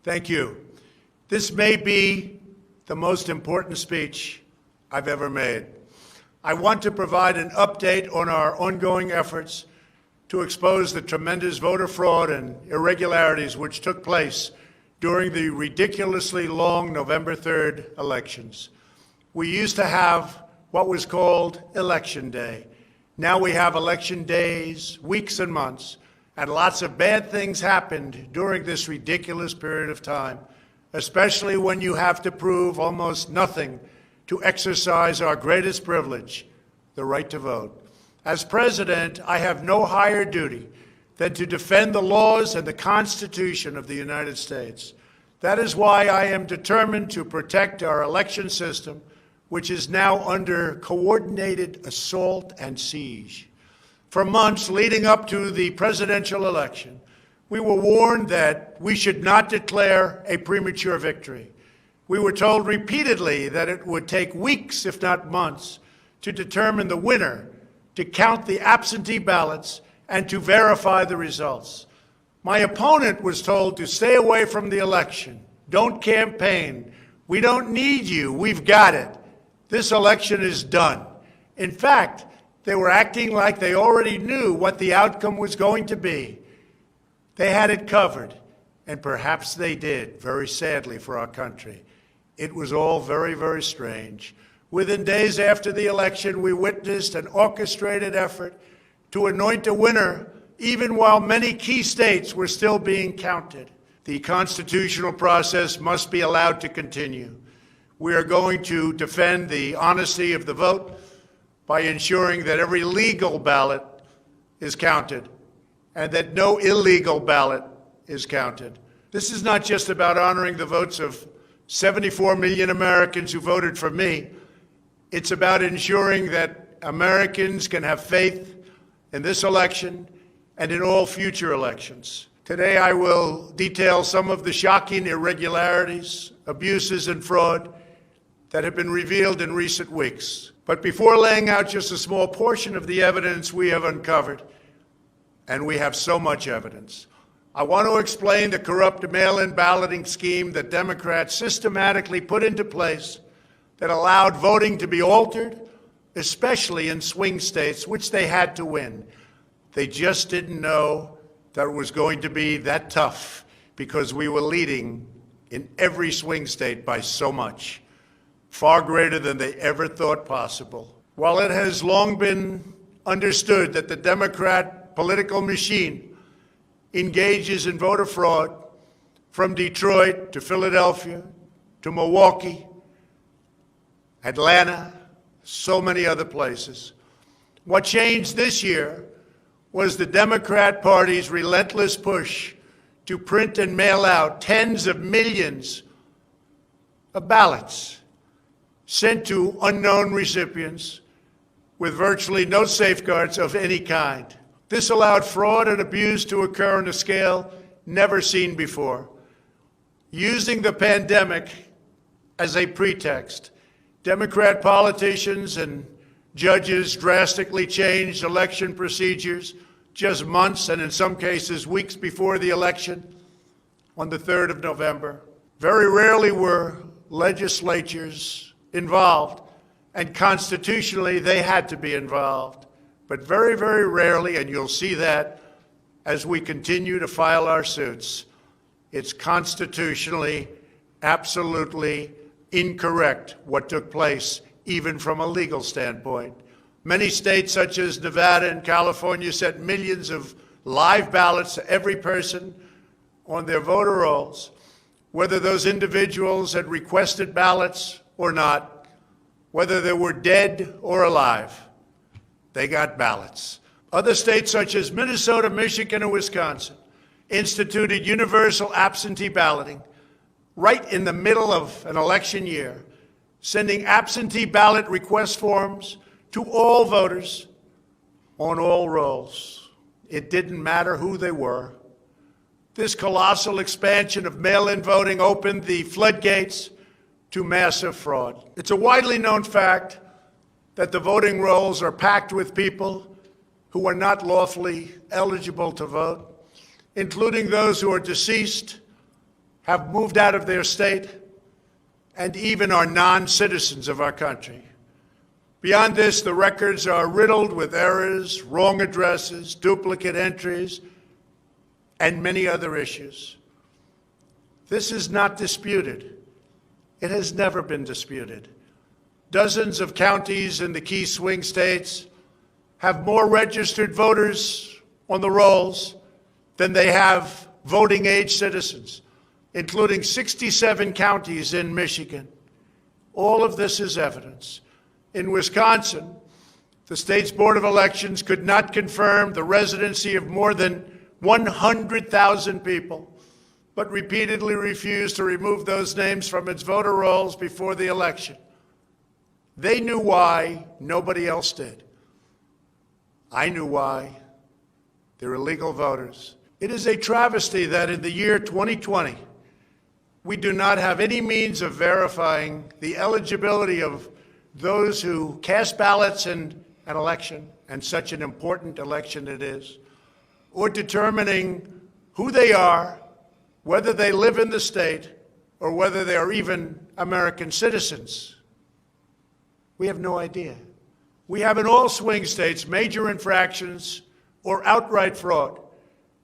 Thank you. This may be the most important speech I've ever made. I want to provide an update on our ongoing efforts to expose the tremendous voter fraud and irregularities which took place during the ridiculously long November 3rd elections. We used to have what was called Election Day. Now we have election days, weeks and months, and lots of bad things happened during this ridiculous period of time, especially when you have to prove almost nothing to exercise our greatest privilege, the right to vote. As president, I have no higher duty than to defend the laws and the Constitution of the United States. That is why I am determined to protect our election system, which is now under coordinated assault and siege. For months leading up to the presidential election, we were warned that we should not declare a premature victory. We were told repeatedly that it would take weeks, if not months, to determine the winner, to count the absentee ballots, and to verify the results. My opponent was told to stay away from the election. Don't campaign. We don't need you. We've got it. This election is done. In fact, they were acting like they already knew what the outcome was going to be. They had it covered, and perhaps they did, very sadly for our country. It was all very, very strange. Within days after the election, we witnessed an orchestrated effort to anoint a winner, even while many key states were still being counted. The constitutional process must be allowed to continue. We are going to defend the honesty of the vote by ensuring that every legal ballot is counted and that no illegal ballot is counted. This is not just about honoring the votes of 74 million Americans who voted for me. It's about ensuring that Americans can have faith in this election and in all future elections. Today, I will detail some of the shocking irregularities, abuses, and fraud that have been revealed in recent weeks. But before laying out just a small portion of the evidence we have uncovered, and we have so much evidence, I want to explain the corrupt mail-in balloting scheme that Democrats systematically put into place that allowed voting to be altered, especially in swing states, which they had to win. They just didn't know that it was going to be that tough because we were leading in every swing state by so much, far greater than they ever thought possible. While it has long been understood that the Democrat political machine engages in voter fraud from Detroit to Philadelphia to Milwaukee, Atlanta, so many other places, what changed this year was the Democrat Party's relentless push to print and mail out tens of millions of ballots sent to unknown recipients with virtually no safeguards of any kind. This allowed fraud and abuse to occur on a scale never seen before. Using the pandemic as a pretext, Democrat politicians and judges drastically changed election procedures just months and in some cases weeks before the election on the 3rd of November. Very rarely were legislatures involved, and constitutionally they had to be involved. But very, very rarely, and you'll see that as we continue to file our suits, it's constitutionally absolutely incorrect what took place, even from a legal standpoint. Many states, such as Nevada and California, sent millions of live ballots to every person on their voter rolls, whether those individuals had requested ballots or not, whether they were dead or alive. They got ballots. Other states, such as Minnesota, Michigan, and Wisconsin, instituted universal absentee balloting right in the middle of an election year, sending absentee ballot request forms to all voters on all rolls. It didn't matter who they were. This colossal expansion of mail-in voting opened the floodgates to massive fraud. It's a widely known fact that the voting rolls are packed with people who are not lawfully eligible to vote, including those who are deceased have moved out of their state and even are non-citizens of our country. Beyond this, the records are riddled with errors, wrong addresses, duplicate entries, and many other issues. This is not disputed. It has never been disputed. Dozens of counties in the key swing states have more registered voters on the rolls than they have voting-age citizens, including 67 counties in Michigan. All of this is evidence. In Wisconsin, the state's Board of Elections could not confirm the residency of more than 100,000 people, but repeatedly refused to remove those names from its voter rolls before the election. They knew why, nobody else did. I knew why. They're illegal voters. It is a travesty that in the year 2020, we do not have any means of verifying the eligibility of those who cast ballots in an election, and such an important election it is, or determining who they are, whether they live in the state, or whether they are even American citizens. We have no idea. We have in all swing states major infractions or outright fraud,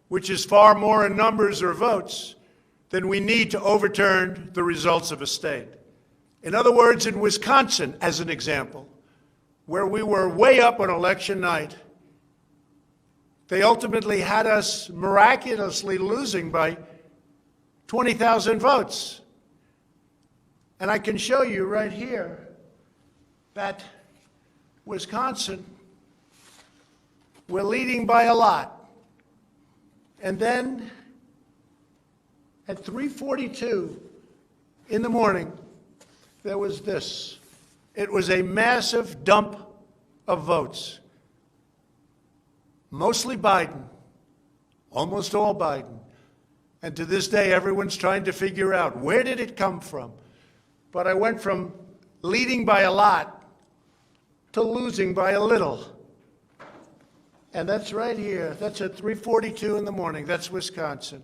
which is far more in numbers or votes than we need to overturn the results of a state. In other words, in Wisconsin, as an example, where we were way up on election night, they ultimately had us miraculously losing by 20,000 votes. And I can show you right here that Wisconsin, we're leading by a lot. And then at 3:42 in the morning, there was this. It was a massive dump of votes. Mostly Biden, almost all Biden. And to this day, everyone's trying to figure out, where did it come from? But I went from leading by a lot to losing by a little. And that's right here. That's at 3:42 in the morning. That's Wisconsin.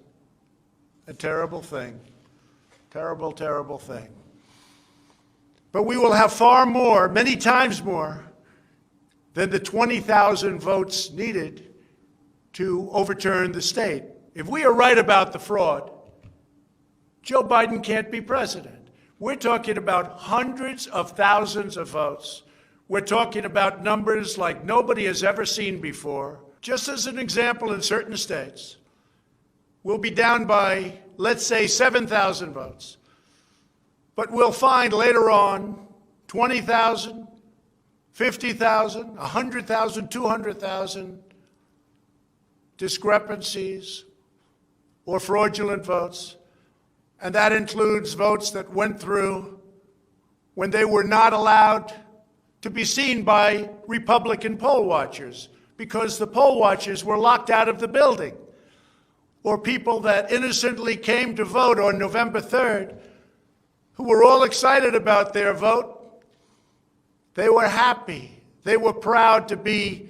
A terrible thing. Terrible, terrible thing. But we will have far more, many times more, than the 20,000 votes needed to overturn the state. If we are right about the fraud, Joe Biden can't be president. We're talking about hundreds of thousands of votes. We're talking about numbers like nobody has ever seen before. Just as an example, in certain states, we'll be down by, let's say, 7,000 votes. But we'll find later on 20,000, 50,000, 100,000, 200,000 discrepancies or fraudulent votes. And that includes votes that went through when they were not allowed to be seen by Republican poll watchers because the poll watchers were locked out of the building. Or people that innocently came to vote on November 3rd who were all excited about their vote. They were happy. They were proud to be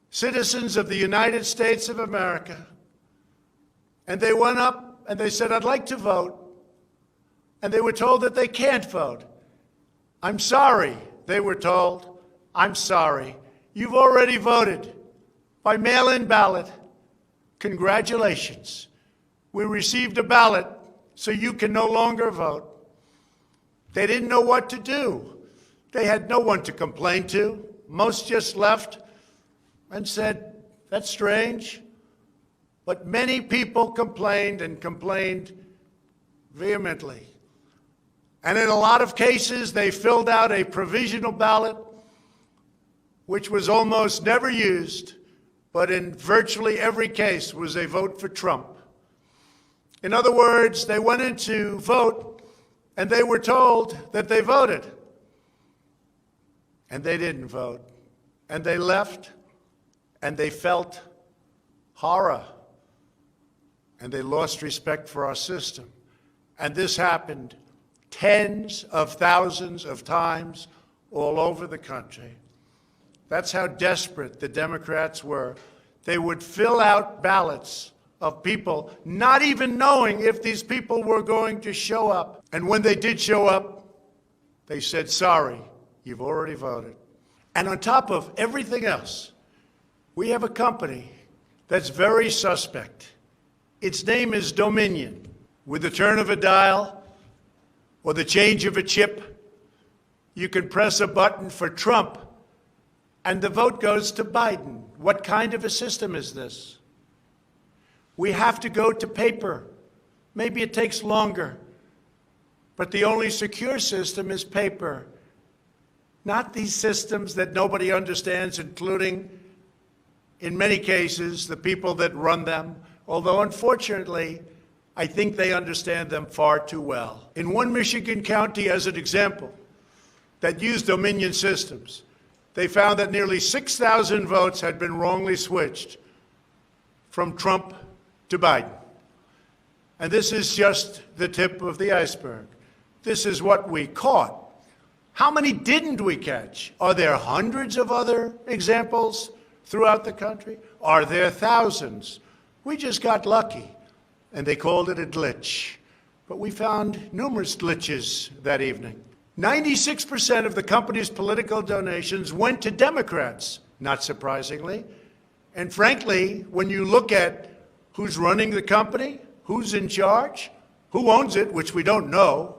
citizens of the United States of America. And they went up and they said, I'd like to vote. And they were told that they can't vote. I'm sorry, they were told. I'm sorry. You've already voted by mail-in ballot. Congratulations. We received a ballot, so you can no longer vote. They didn't know what to do. They had no one to complain to. Most just left and said, that's strange. But many people complained and complained vehemently. And in a lot of cases, they filled out a provisional ballot, which was almost never used, but in virtually every case was a vote for Trump. In other words, they went in to vote, and they were told that they voted. And they didn't vote. And they left, and they felt horror. And they lost respect for our system. And this happened tens of thousands of times all over the country. That's how desperate the Democrats were. They would fill out ballots of people not even knowing if these people were going to show up. And when they did show up, they said, sorry, you've already voted. And on top of everything else, we have a company that's very suspect. Its name is Dominion. With the turn of a dial or the change of a chip, you can press a button for Trump and the vote goes to Biden. What kind of a system is this? We have to go to paper. Maybe it takes longer, but the only secure system is paper. Not these systems that nobody understands, including, in many cases, the people that run them, although unfortunately, I think they understand them far too well. In one Michigan county, as an example, that used Dominion systems, they found that nearly 6,000 votes had been wrongly switched from Trump to Biden. And this is just the tip of the iceberg. This is what we caught. How many didn't we catch? Are there hundreds of other examples throughout the country? Are there thousands? We just got lucky, and they called it a glitch. But we found numerous glitches that evening. 96% of the company's political donations went to Democrats, not surprisingly. And frankly, when you look at who's running the company, who's in charge, who owns it, which we don't know,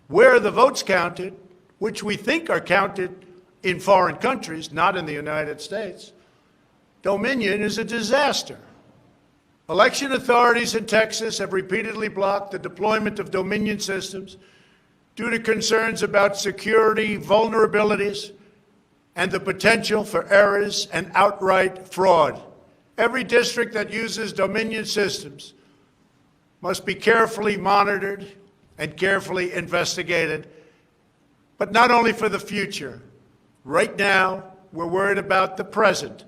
where are the votes counted, which we think are counted in foreign countries, not in the United States, Dominion is a disaster. Election authorities in Texas have repeatedly blocked the deployment of Dominion systems due to concerns about security vulnerabilities and the potential for errors and outright fraud. Every district that uses Dominion systems must be carefully monitored and carefully investigated, but not only for the future. Right now, we're worried about the present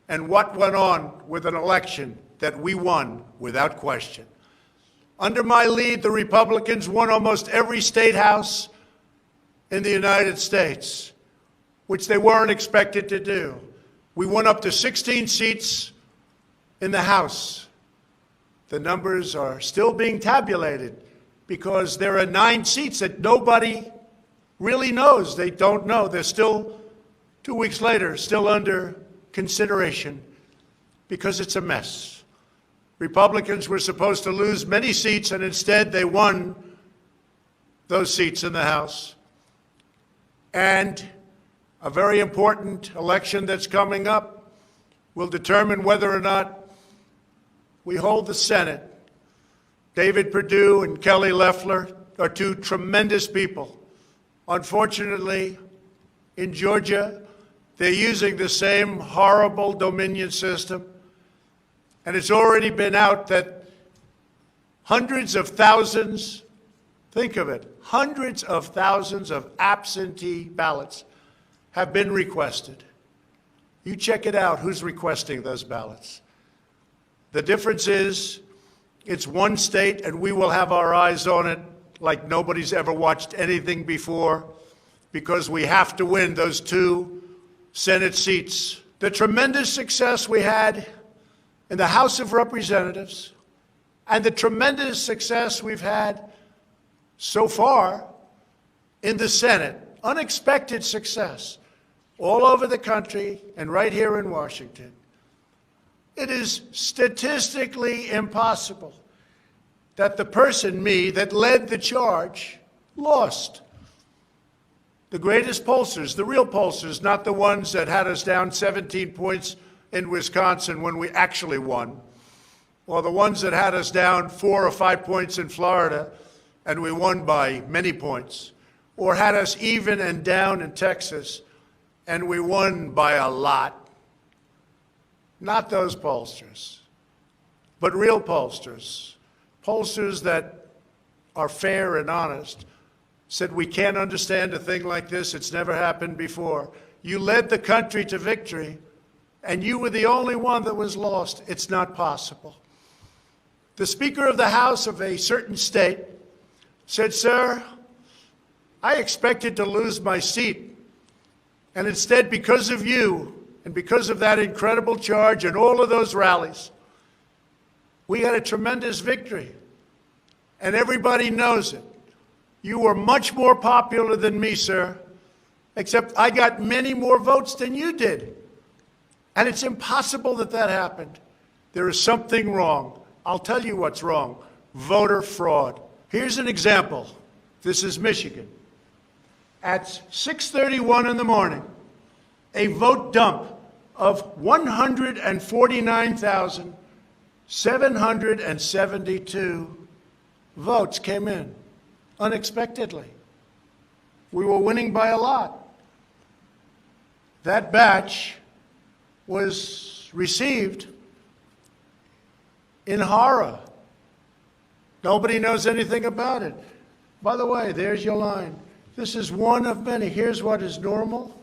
and what went on with an election that we won without question. Under my lead, the Republicans won almost every state house in the United States, which they weren't expected to do. We won up to 16 seats in the House. The numbers are still being tabulated because there are 9 seats that nobody really knows. They don't know. They're still, 2 weeks later, still under consideration because it's a mess. Republicans were supposed to lose many seats, and instead they won those seats in the House. And a very important election that's coming up will determine whether or not we hold the Senate. David Perdue and Kelly Loeffler are 2 tremendous people. Unfortunately, in Georgia, they're using the same horrible Dominion system. And it's already been out that hundreds of thousands, think of it, hundreds of thousands of absentee ballots have been requested. You check it out, who's requesting those ballots. The difference is it's one state, and we will have our eyes on it like nobody's ever watched anything before, because we have to win those 2 Senate seats. The tremendous success we had in the House of Representatives and the tremendous success we've had so far in the Senate, unexpected success all over the country and right here in Washington. It is statistically impossible that the person, me, that led the charge lost. The greatest pollsters, the real pollsters, not the ones that had us down 17 points in Wisconsin when we actually won, or the ones that had us down 4 or 5 points in Florida and we won by many points, or had us even and down in Texas and we won by a lot. Not those pollsters, but real pollsters, pollsters that are fair and honest, said we can't understand a thing like this. It's never happened before. You led the country to victory, and you were the only one that was lost. It's not possible. The Speaker of the House of a certain state said, "Sir, I expected to lose my seat, and instead, because of you and because of that incredible charge and all of those rallies, We had a tremendous victory, and everybody knows it. You were much more popular than me, sir, except I got many more votes than you did. And it's impossible that that happened. There is something wrong. I'll tell you what's wrong. Voter fraud. Here's an example. This is Michigan. At 6:31 in the morning, a vote dump of 149,772 votes came in unexpectedly. We were winning by a lot. That batch was received in horror. Nobody knows anything about it. By the way, there's your line. This is one of many. Here's what is normal.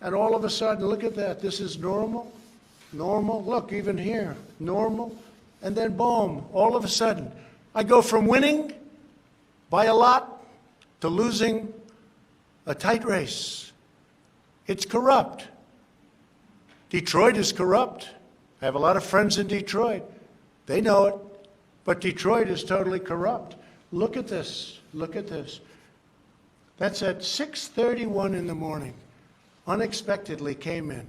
And all of a sudden, look at that. This is normal. Normal. Look, even here. Normal. And then boom, all of a sudden, I go from winning by a lot to losing a tight race. It's corrupt. Detroit is corrupt. I have a lot of friends in Detroit. They know it. But Detroit is totally corrupt. Look at this. Look at this. That's at 6:31 in the morning. Unexpectedly came in.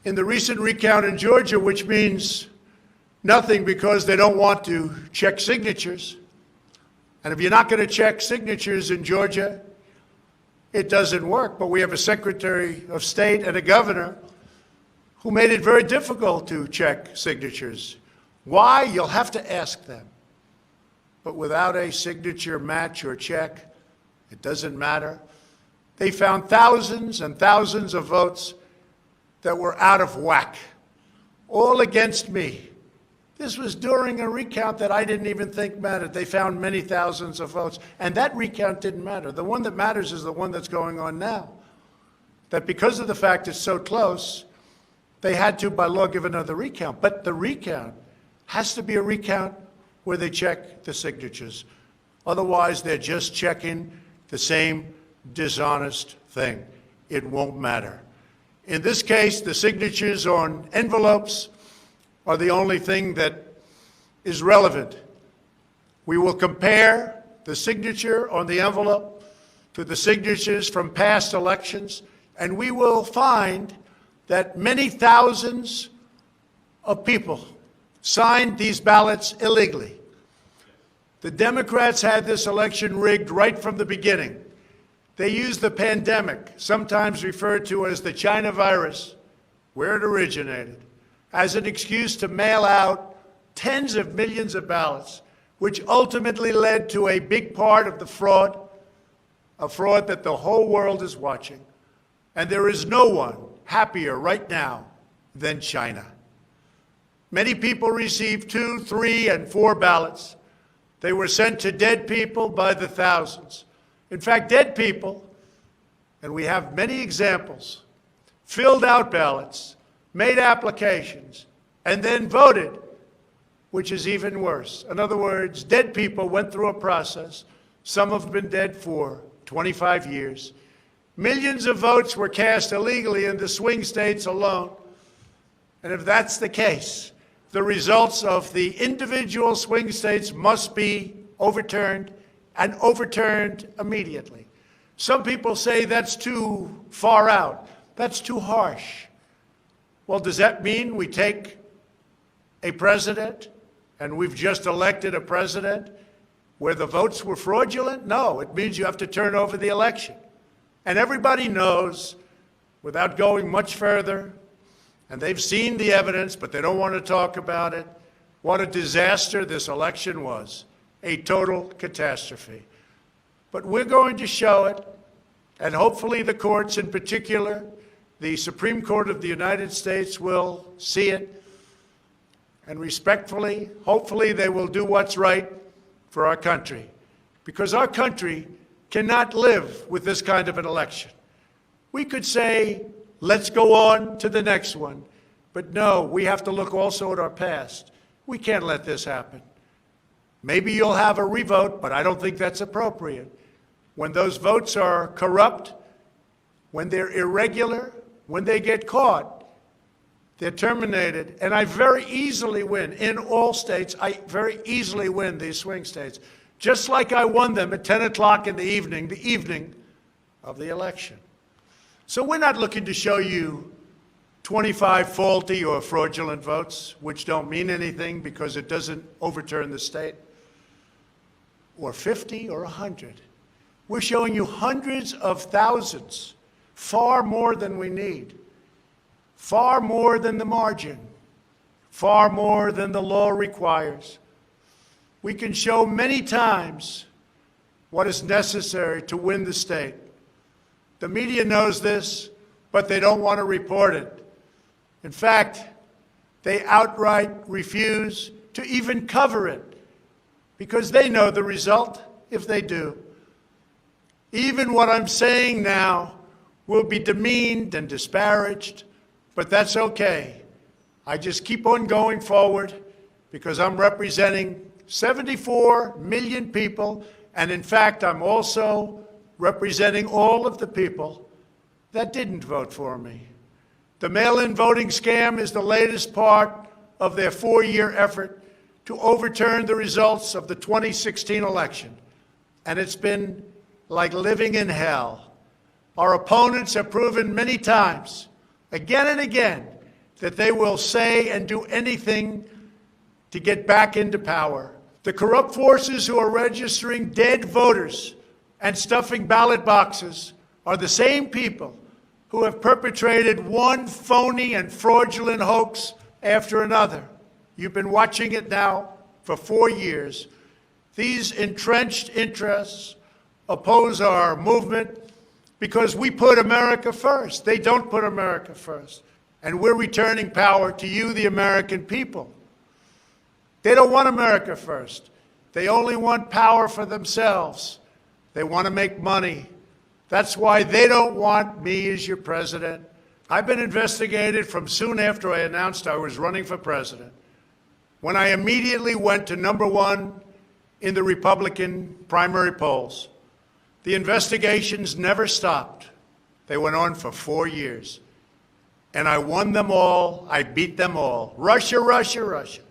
In the recent recount in Georgia, which means nothing because they don't want to check signatures. And if you're not going to check signatures in Georgia, it doesn't work. But we have a Secretary of State and a governor who made it very difficult to check signatures. Why? You'll have to ask them. But without a signature match or check, it doesn't matter. They found thousands and thousands of votes that were out of whack, all against me. This was during a recount that I didn't even think mattered. They found many thousands of votes, and that recount didn't matter. The one that matters is the one that's going on now. That because of the fact it's so close, they had to, by law, give another recount. But the recount has to be a recount where they check the signatures. Otherwise, they're just checking the same dishonest thing. It won't matter. In this case, the signatures on envelopes are the only thing that is relevant. We will compare the signature on the envelope to the signatures from past elections, and we will find that many thousands of people signed these ballots illegally. The Democrats had this election rigged right from the beginning. They used the pandemic, sometimes referred to as the China virus, where it originated, as an excuse to mail out tens of millions of ballots, which ultimately led to a big part of the fraud, a fraud that the whole world is watching. And there is no one happier right now than China. Many people received 2, 3, and 4 ballots. They were sent to dead people by the thousands. In fact, dead people, and we have many examples, filled out ballots, made applications, and then voted, which is even worse. In other words, dead people went through a process. Some have been dead for 25 years. Millions of votes were cast illegally in the swing states alone. And if that's the case, the results of the individual swing states must be overturned, and overturned immediately. Some people say that's too far out. That's too harsh. Well, does that mean we take a president, and we've just elected a president, where the votes were fraudulent? No, it means you have to turn over the election. And everybody knows, without going much further, and they've seen the evidence, but they don't want to talk about it, what a disaster this election was. A total catastrophe. But we're going to show it, and hopefully the courts, in particular, the Supreme Court of the United States, will see it, and respectfully, hopefully they will do what's right for our country, because our country cannot live with this kind of an election. We could say, let's go on to the next one, but no, we have to look also at our past. We can't let this happen. Maybe you'll have a revote, but I don't think that's appropriate. When those votes are corrupt, when they're irregular, when they get caught, They're terminated, and I very easily win. In all states, I very easily win these swing states, just like I won them at 10 o'clock in the evening of the election. So we're not looking to show you 25 faulty or fraudulent votes, which don't mean anything because it doesn't overturn the state, or 50 or 100. We're showing you hundreds of thousands, far more than we need, far more than the margin, far more than the law requires. We can show many times what is necessary to win the state. The media knows this, but they don't want to report it. In fact, they outright refuse to even cover it because they know the result if they do. Even what I'm saying now will be demeaned and disparaged, but that's okay. I just keep on going forward because I'm representing 74 million people, and in fact, I'm also representing all of the people that didn't vote for me. The mail-in voting scam is the latest part of their 4-year effort to overturn the results of the 2016 election, and it's been like living in hell. Our opponents have proven many times, again and again, that they will say and do anything to get back into power. The corrupt forces who are registering dead voters and stuffing ballot boxes are the same people who have perpetrated one phony and fraudulent hoax after another. You've been watching it now for 4 years. These entrenched interests oppose our movement because we put America first. They don't put America first. And we're returning power to you, the American people. They don't want America first. They only want power for themselves. They want to make money. That's why they don't want me as your president. I've been investigated from soon after I announced I was running for president, when I immediately went to #1 in the Republican primary polls. The investigations never stopped. They went on for 4 years. And I won them all. I beat them all. Russia, Russia, Russia.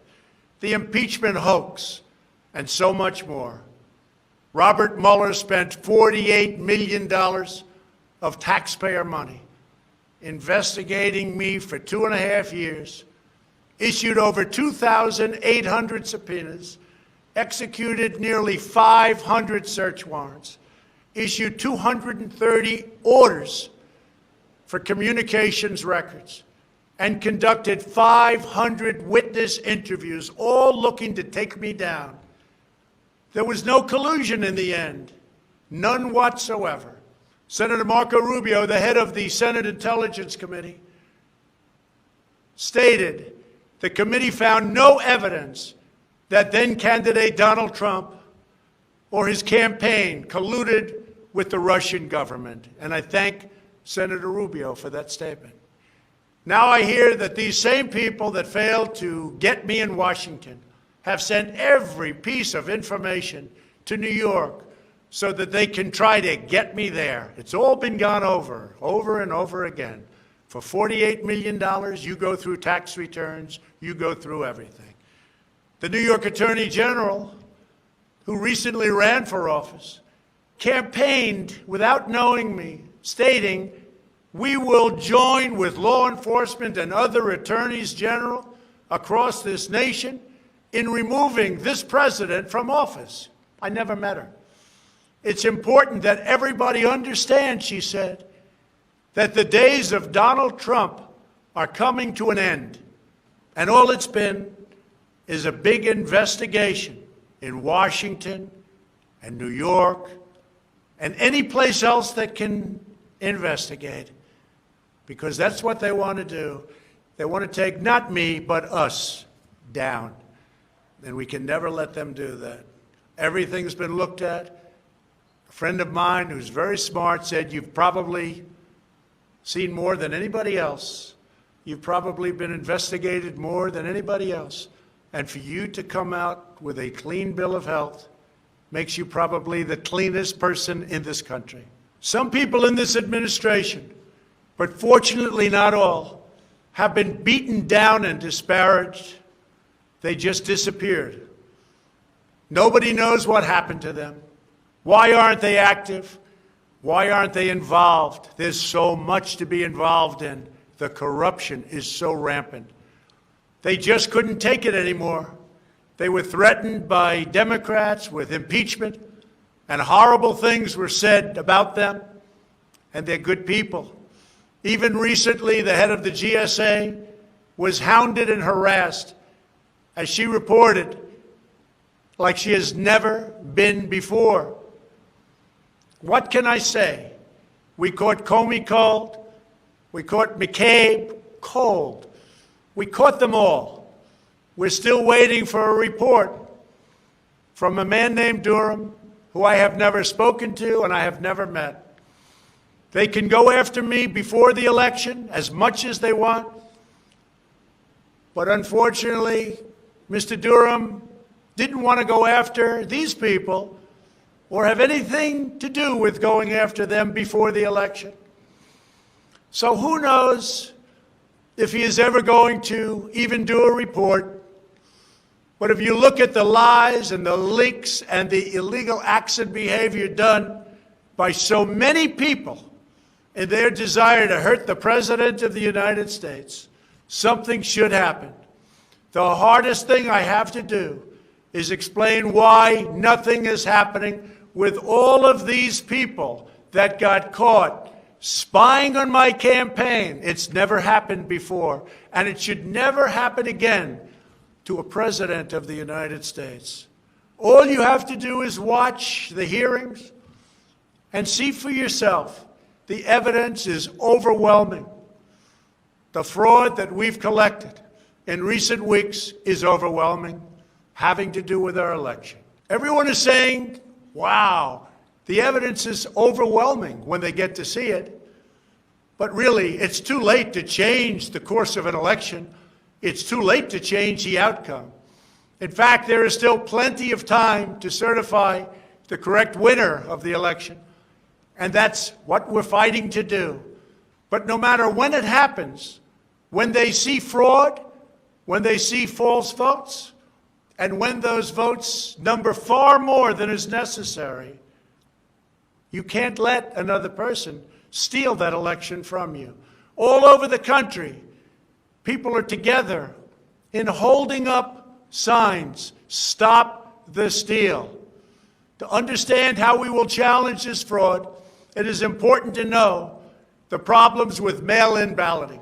The impeachment hoax, and so much more. Robert Mueller spent $48 million of taxpayer money investigating me for 2.5 years, issued over 2,800 subpoenas, executed nearly 500 search warrants, issued 230 orders for communications records, and conducted 500 witness interviews, all looking to take me down. There was no collusion in the end, none whatsoever. Senator Marco Rubio, the head of the Senate Intelligence Committee, stated the committee found no evidence that then-candidate Donald Trump or his campaign colluded with the Russian government. And I thank Senator Rubio for that statement. Now I hear that these same people that failed to get me in Washington have sent every piece of information to New York so that they can try to get me there. It's all been gone over and over again. For $48 million, you go through tax returns, you go through everything. The New York Attorney General, who recently ran for office, campaigned without knowing me, stating, "We will join with law enforcement and other attorneys general across this nation in removing this president from office." I never met her. It's important that everybody understand, she said, that the days of Donald Trump are coming to an end. And all it's been is a big investigation in Washington and New York and any place else that can investigate, because that's what they want to do. They want to take not me, but us down. And we can never let them do that. Everything's been looked at. A friend of mine who's very smart said, "You've probably seen more than anybody else. You've probably been investigated more than anybody else. And for you to come out with a clean bill of health makes you probably the cleanest person in this country." Some people in this administration, but fortunately not all, have been beaten down and disparaged. They just disappeared. Nobody knows what happened to them. Why aren't they active? Why aren't they involved? There's so much to be involved in. The corruption is so rampant. They just couldn't take it anymore. They were threatened by Democrats with impeachment, and horrible things were said about them, and they're good people. Even recently, the head of the GSA was hounded and harassed, as she reported, like she has never been before. What can I say? We caught Comey cold. We caught McCabe cold. We caught them all. We're still waiting for a report from a man named Durham, who I have never spoken to and I have never met. They can go after me before the election as much as they want. But unfortunately, Mr. Durham didn't want to go after these people or have anything to do with going after them before the election. So who knows if he is ever going to even do a report. But if you look at the lies and the leaks and the illegal acts and behavior done by so many people in their desire to hurt the President of the United States, something should happen. The hardest thing I have to do is explain why nothing is happening with all of these people that got caught spying on my campaign. It's never happened before, and it should never happen again to a president of the United States. All you have to do is watch the hearings and see for yourself. The evidence is overwhelming. The fraud that we've collected in recent weeks is overwhelming, having to do with our election. Everyone is saying, wow, the evidence is overwhelming when they get to see it. But really, it's too late to change the course of an election. It's too late to change the outcome. In fact, there is still plenty of time to certify the correct winner of the election. And that's what we're fighting to do. But no matter when it happens, when they see fraud, when they see false votes, and when those votes number far more than is necessary, you can't let another person steal that election from you. All over the country, people are together in holding up signs, "Stop the steal." To understand how we will challenge this fraud, it is important to know the problems with mail-in balloting.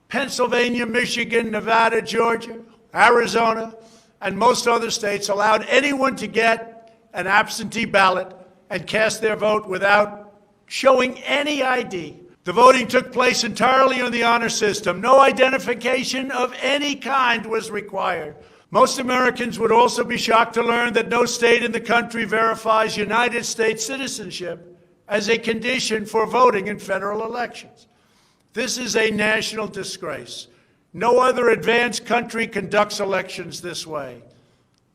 Pennsylvania, Michigan, Nevada, Georgia, Arizona, and most other states allowed anyone to get an absentee ballot and cast their vote without showing any ID. The voting took place entirely on the honor system. No identification of any kind was required. Most Americans would also be shocked to learn that no state in the country verifies United States citizenship as a condition for voting in federal elections. This is a national disgrace. No other advanced country conducts elections this way.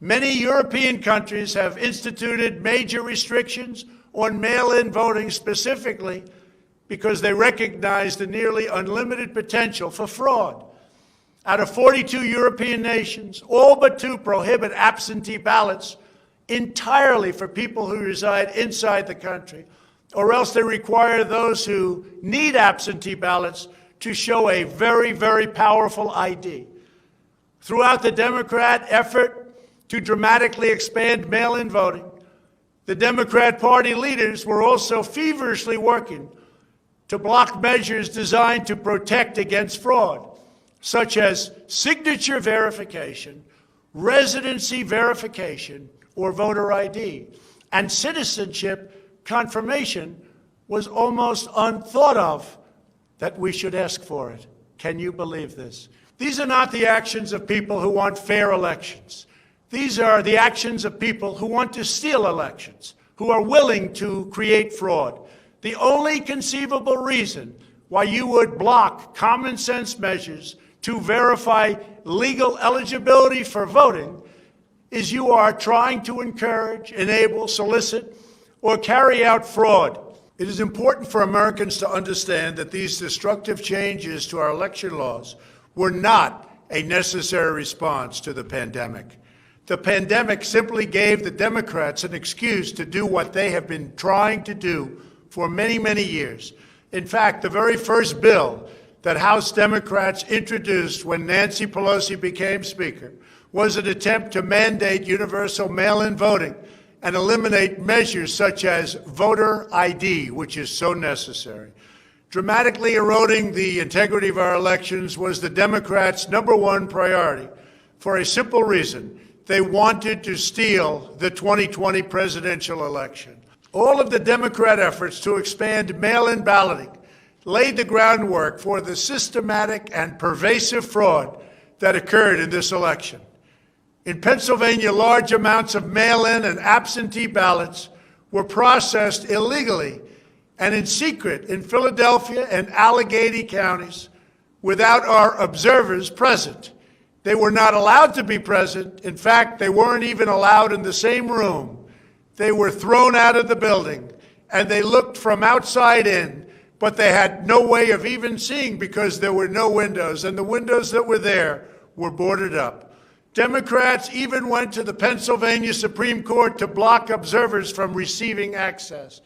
Many European countries have instituted major restrictions on mail-in voting specifically because they recognize the nearly unlimited potential for fraud. Out of 42 European nations, all but 2 prohibit absentee ballots entirely for people who reside inside the country, or else they require those who need absentee ballots to show a very, very powerful ID. Throughout the Democrat effort to dramatically expand mail-in voting, the Democrat Party leaders were also feverishly working to block measures designed to protect against fraud, such as signature verification, residency verification, or voter ID. And citizenship confirmation was almost unthought of that we should ask for it. Can you believe this? These are not the actions of people who want fair elections. These are the actions of people who want to steal elections, who are willing to create fraud. The only conceivable reason why you would block common sense measures to verify legal eligibility for voting is you are trying to encourage, enable, solicit, or carry out fraud. It is important for Americans to understand that these destructive changes to our election laws were not a necessary response to the pandemic. The pandemic simply gave the Democrats an excuse to do what they have been trying to do for many, many years. In fact, the very first bill that House Democrats introduced when Nancy Pelosi became Speaker was an attempt to mandate universal mail-in voting and eliminate measures such as voter ID, which is so necessary. Dramatically eroding the integrity of our elections was the Democrats' #1 priority for a simple reason. They wanted to steal the 2020 presidential election. All of the Democrat efforts to expand mail-in balloting laid the groundwork for the systematic and pervasive fraud that occurred in this election. In Pennsylvania, large amounts of mail-in and absentee ballots were processed illegally and in secret in Philadelphia and Allegheny counties without our observers present. They were not allowed to be present. In fact, they weren't even allowed in the same room. They were thrown out of the building, and they looked from outside in, but they had no way of even seeing because there were no windows, and the windows that were there were boarded up. Democrats even went to the Pennsylvania Supreme Court to block observers from receiving access.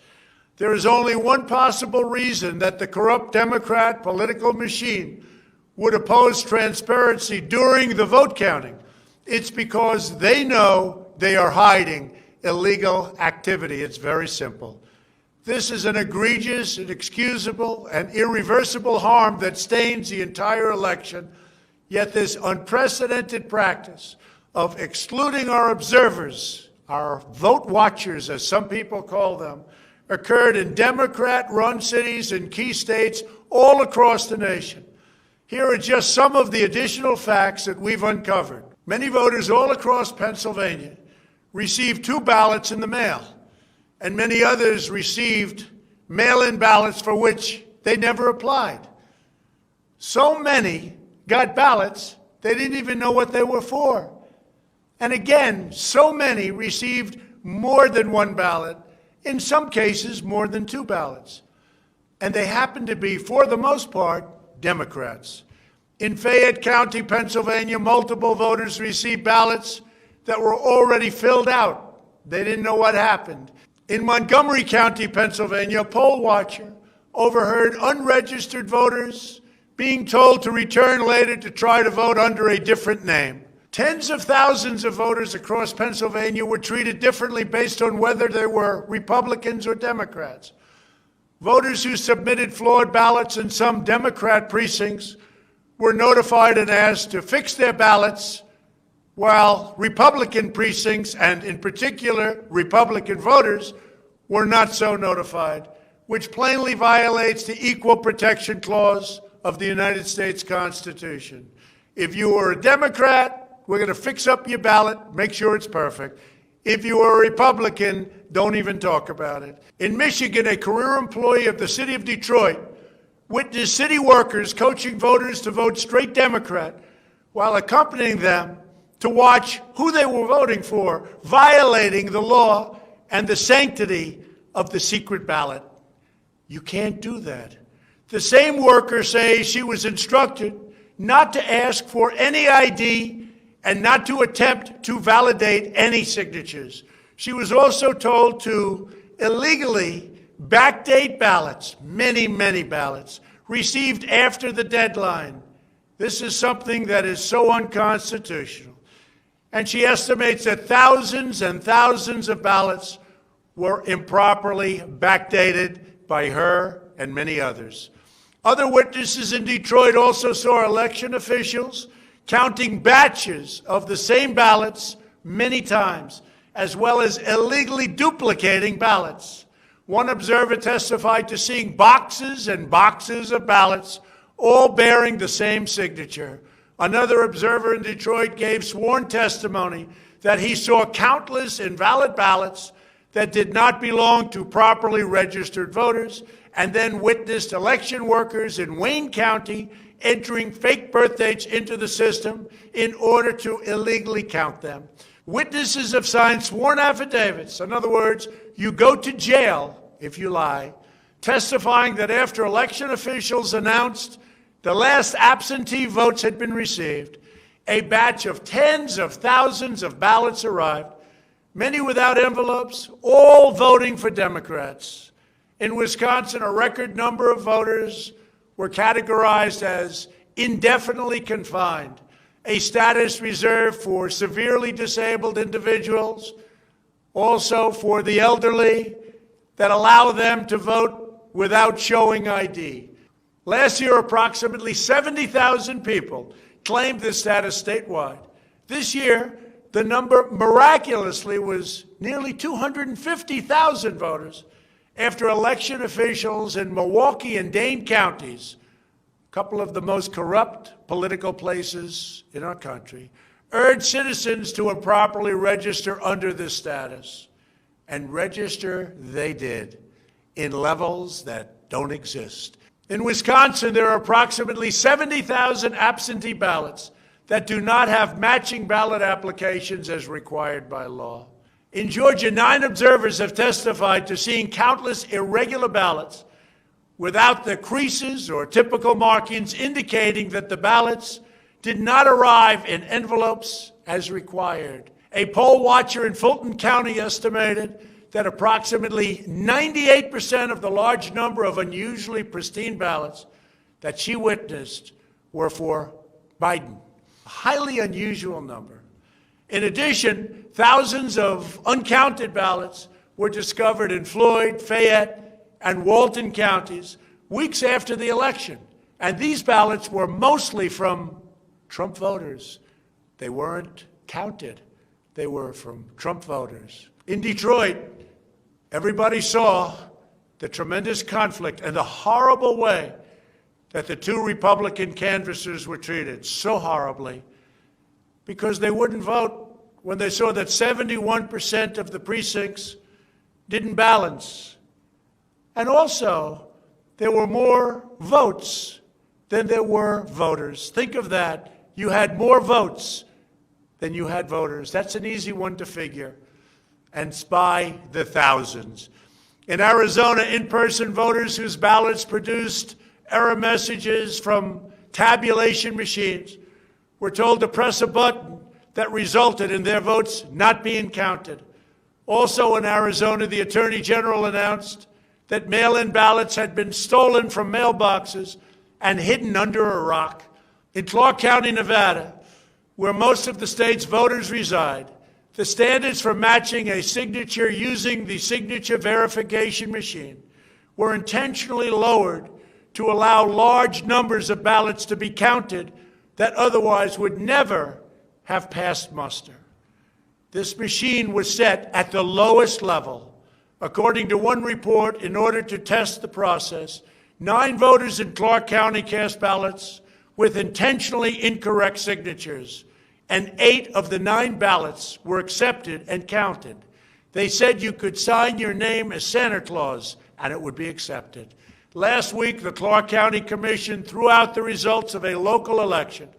There is only one possible reason that the corrupt Democrat political machine would oppose transparency during the vote counting. It's because they know they are hiding illegal activity. It's very simple. This is an egregious, inexcusable, and irreversible harm that stains the entire election. Yet this unprecedented practice of excluding our observers, our vote watchers, as some people call them, occurred in Democrat-run cities and key states all across the nation. Here are just some of the additional facts that we've uncovered. Many voters all across Pennsylvania received 2 ballots in the mail, and many others received mail-in ballots for which they never applied. So many got ballots, they didn't even know what they were for. And again, so many received more than 1 ballot, in some cases more than 2 ballots. And they happened to be, for the most part, Democrats. In Fayette County, Pennsylvania, multiple voters received ballots that were already filled out. They didn't know what happened. In Montgomery County, Pennsylvania, a poll watcher overheard unregistered voters being told to return later to try to vote under a different name. Tens of thousands of voters across Pennsylvania were treated differently based on whether they were Republicans or Democrats. Voters who submitted flawed ballots in some Democrat precincts were notified and asked to fix their ballots, while Republican precincts, and in particular Republican voters, were not so notified, which plainly violates the Equal Protection Clause of the United States Constitution. If you are a Democrat, we're going to fix up your ballot, make sure it's perfect. If you are a Republican, don't even talk about it. In Michigan, a career employee of the city of Detroit witnessed city workers coaching voters to vote straight Democrat while accompanying them to watch who they were voting for, violating the law and the sanctity of the secret ballot. You can't do that. The same worker says she was instructed not to ask for any ID and not to attempt to validate any signatures. She was also told to illegally backdate ballots, many, many ballots, received after the deadline. This is something that is so unconstitutional. And she estimates that thousands and thousands of ballots were improperly backdated by her and many others. Other witnesses in Detroit also saw election officials counting batches of the same ballots many times, as well as illegally duplicating ballots. One observer testified to seeing boxes and boxes of ballots, all bearing the same signature. Another observer in Detroit gave sworn testimony that he saw countless invalid ballots that did not belong to properly registered voters, and then witnessed election workers in Wayne County entering fake birth dates into the system in order to illegally count them. Witnesses have signed sworn affidavits. In other words, you go to jail if you lie, testifying that after election officials announced the last absentee votes had been received, a batch of tens of thousands of ballots arrived, many without envelopes, all voting for Democrats. In Wisconsin, a record number of voters were categorized as indefinitely confined, a status reserved for severely disabled individuals, also for the elderly, that allow them to vote without showing ID. Last year, approximately 70,000 people claimed this status statewide. This year, the number miraculously was nearly 250,000 voters after election officials in Milwaukee and Dane counties, a couple of the most corrupt political places in our country, urged citizens to improperly register under this status. And register they did in levels that don't exist. In Wisconsin, there are approximately 70,000 absentee ballots that do not have matching ballot applications as required by law. In Georgia, 9 observers have testified to seeing countless irregular ballots without the creases or typical markings indicating that the ballots did not arrive in envelopes as required. A poll watcher in Fulton County estimated that approximately 98% of the large number of unusually pristine ballots that she witnessed were for Biden, a highly unusual number. In addition, thousands of uncounted ballots were discovered in Floyd, Fayette, and Walton counties weeks after the election. And these ballots were mostly from Trump voters. They weren't counted. They were from Trump voters. In Detroit, everybody saw the tremendous conflict and the horrible way that the 2 Republican canvassers were treated, so horribly, because they wouldn't vote when they saw that 71% of the precincts didn't balance. And also, there were more votes than there were voters. Think of that. You had more votes than you had voters. That's an easy one to figure. And by the thousands. In Arizona, in-person voters whose ballots produced error messages from tabulation machines were told to press a button that resulted in their votes not being counted. Also in Arizona, the Attorney General announced that mail-in ballots had been stolen from mailboxes and hidden under a rock. In Clark County, Nevada, where most of the state's voters reside, the standards for matching a signature using the signature verification machine were intentionally lowered to allow large numbers of ballots to be counted that otherwise would never have passed muster. This machine was set at the lowest level. According to one report, in order to test the process, 9 voters in Clark County cast ballots with intentionally incorrect signatures, and 8 of the 9 ballots were accepted and counted. They said you could sign your name as Santa Claus, and it would be accepted. Last week, the Clark County Commission threw out the results of a local election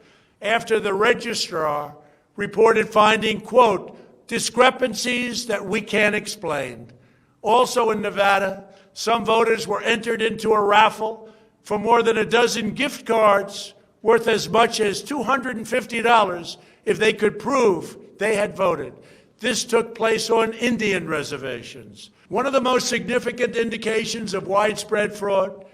after the registrar reported finding, quote, discrepancies that we can't explain. Also in Nevada, some voters were entered into a raffle for more than a dozen gift cards worth as much as $250 if they could prove they had voted. This took place on Indian reservations. One of the most significant indications of widespread fraud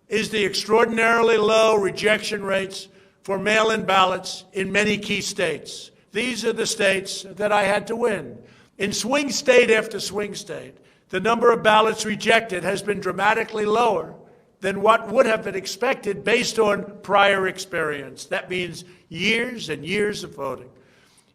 is the extraordinarily low rejection rates for mail-in ballots in many key states. These are the states that I had to win. In swing state after swing state, the number of ballots rejected has been dramatically lower than what would have been expected based on prior experience. That means years and years of voting.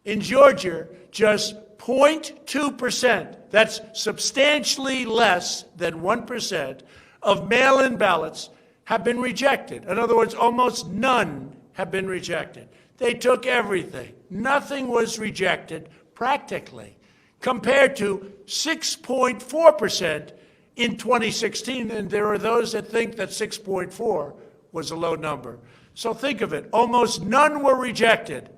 In Georgia, just 0.2%, that's substantially less than 1%, of mail-in ballots have been rejected. In other words, almost none have been rejected. They took everything. Nothing was rejected practically, compared to 6.4% in 2016. And there are those that think that 6.4 was a low number. So think of it. Almost none were rejected.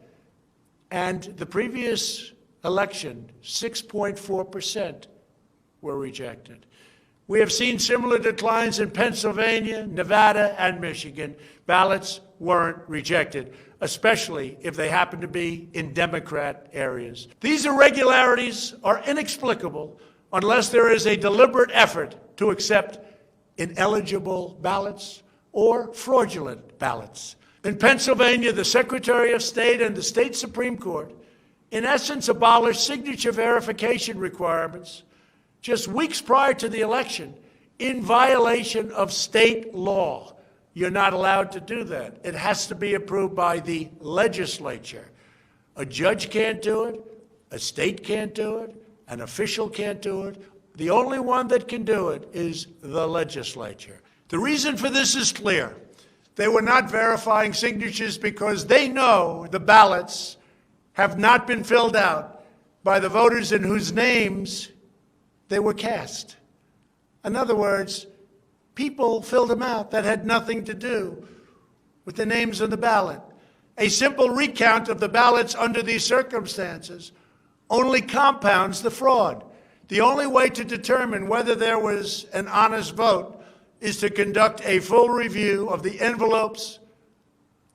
And the previous election, 6.4% were rejected. We have seen similar declines in Pennsylvania, Nevada, and Michigan. Ballots weren't rejected, especially if they happen to be in Democrat areas. These irregularities are inexplicable unless there is a deliberate effort to accept ineligible ballots or fraudulent ballots. In Pennsylvania, the Secretary of State and the state Supreme Court, in essence, abolished signature verification requirements just weeks prior to the election in violation of state law. You're not allowed to do that. It has to be approved by the legislature. A judge can't do it, a state can't do it, an official can't do it. The only one that can do it is the legislature. The reason for this is clear. They were not verifying signatures because they know the ballots have not been filled out by the voters in whose names they were cast. In other words, people filled them out that had nothing to do with the names on the ballot. A simple recount of the ballots under these circumstances only compounds the fraud. The only way to determine whether there was an honest vote is to conduct a full review of the envelopes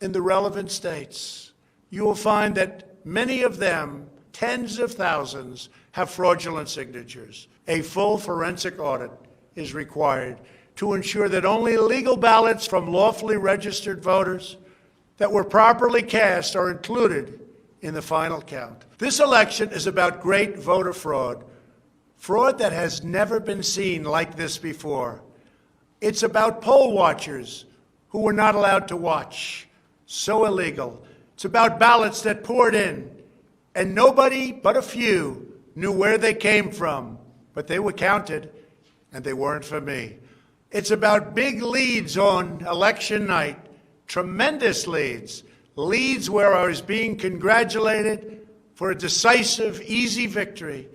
in the relevant states. You will find that many of them, tens of thousands, have fraudulent signatures. A full forensic audit is required to ensure that only legal ballots from lawfully registered voters that were properly cast are included in the final count. This election is about great voter fraud, fraud that has never been seen like this before. It's about poll watchers who were not allowed to watch. So illegal. It's about ballots that poured in, and nobody but a few knew where they came from, but they were counted, and they weren't for me. It's about big leads on election night, tremendous leads, leads where I was being congratulated for a decisive, easy victory,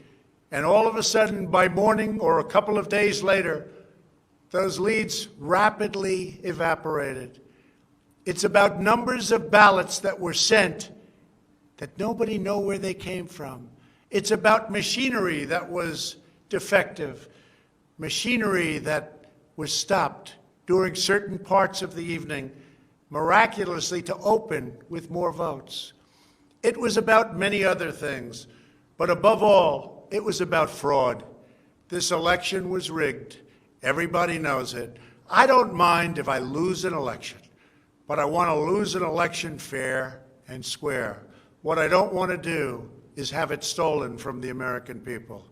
and all of a sudden, by morning or a couple of days later, those leads rapidly evaporated. It's about numbers of ballots that were sent that nobody knew where they came from. It's about machinery that was defective, machinery that was stopped during certain parts of the evening, miraculously to open with more votes. It was about many other things, but above all, it was about fraud. This election was rigged. Everybody knows it. I don't mind if I lose an election, but I want to lose an election fair and square. What I don't want to do is have it stolen from the American people.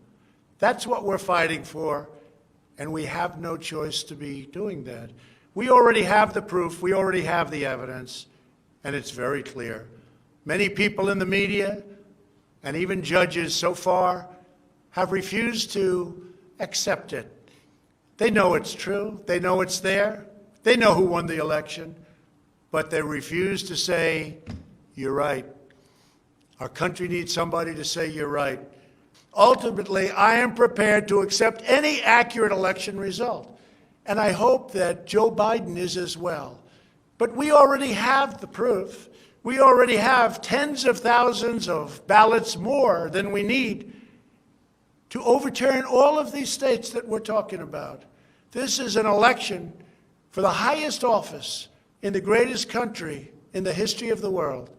That's what we're fighting for, and we have no choice to be doing that. We already have the proof, we already have the evidence, and it's very clear. Many people in the media, and even judges so far, have refused to accept it. They know it's true, they know it's there, they know who won the election, but they refuse to say, you're right. Our country needs somebody to say you're right. Ultimately, I am prepared to accept any accurate election result, and I hope that Joe Biden is as well. But we already have the proof. We already have tens of thousands of ballots more than we need to overturn all of these states that we're talking about. This is an election for the highest office in the greatest country in the history of the world.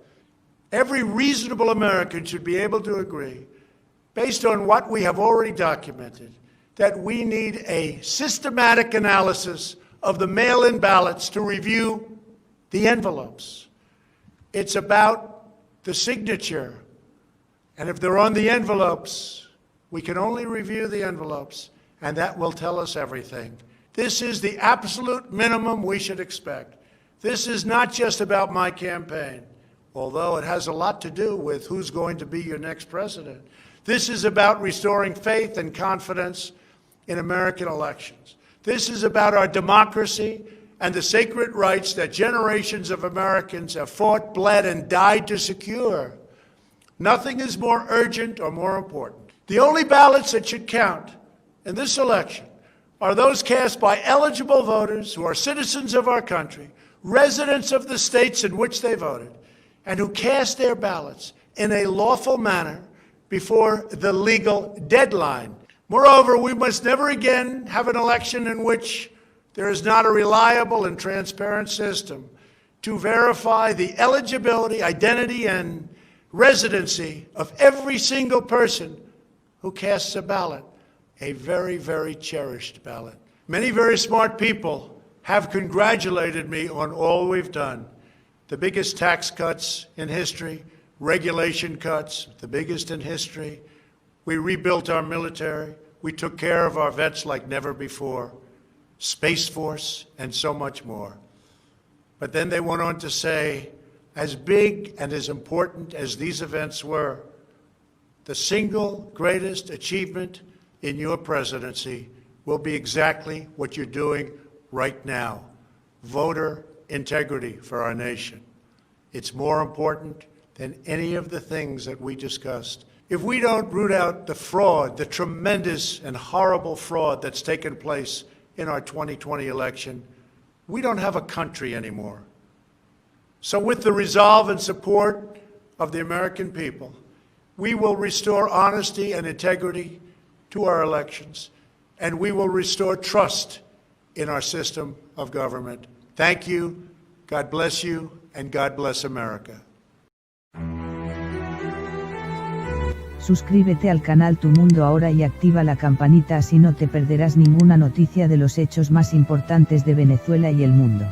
Every reasonable American should be able to agree, based on what we have already documented, that we need a systematic analysis of the mail-in ballots to review the envelopes. It's about the signature, and if they're on the envelopes, we can only review the envelopes, and that will tell us everything. This is the absolute minimum we should expect. This is not just about my campaign, although it has a lot to do with who's going to be your next president. This is about restoring faith and confidence in American elections. This is about our democracy and the sacred rights that generations of Americans have fought, bled, and died to secure. Nothing is more urgent or more important. The only ballots that should count in this election are those cast by eligible voters who are citizens of our country, residents of the states in which they voted, and who cast their ballots in a lawful manner before the legal deadline. Moreover, we must never again have an election in which there is not a reliable and transparent system to verify the eligibility, identity, and residency of every single person who casts a ballot, a very, very cherished ballot. Many very smart people have congratulated me on all we've done. The biggest tax cuts in history, regulation cuts, the biggest in history. We rebuilt our military. We took care of our vets like never before. Space Force, and so much more. But then they went on to say, as big and as important as these events were, the single greatest achievement in your presidency will be exactly what you're doing right now, voter integrity for our nation. It's more important than any of the things that we discussed. If we don't root out the fraud, the tremendous and horrible fraud that's taken place in our 2020 election, we don't have a country anymore. So with the resolve and support of the American people, we will restore honesty and integrity to our elections, and we will restore trust in our system of government. Thank you, God bless you, and God bless America. Suscríbete al canal Tu Mundo Ahora y activa la campanita, así no te perderás ninguna noticia de los hechos más importantes de Venezuela y el mundo.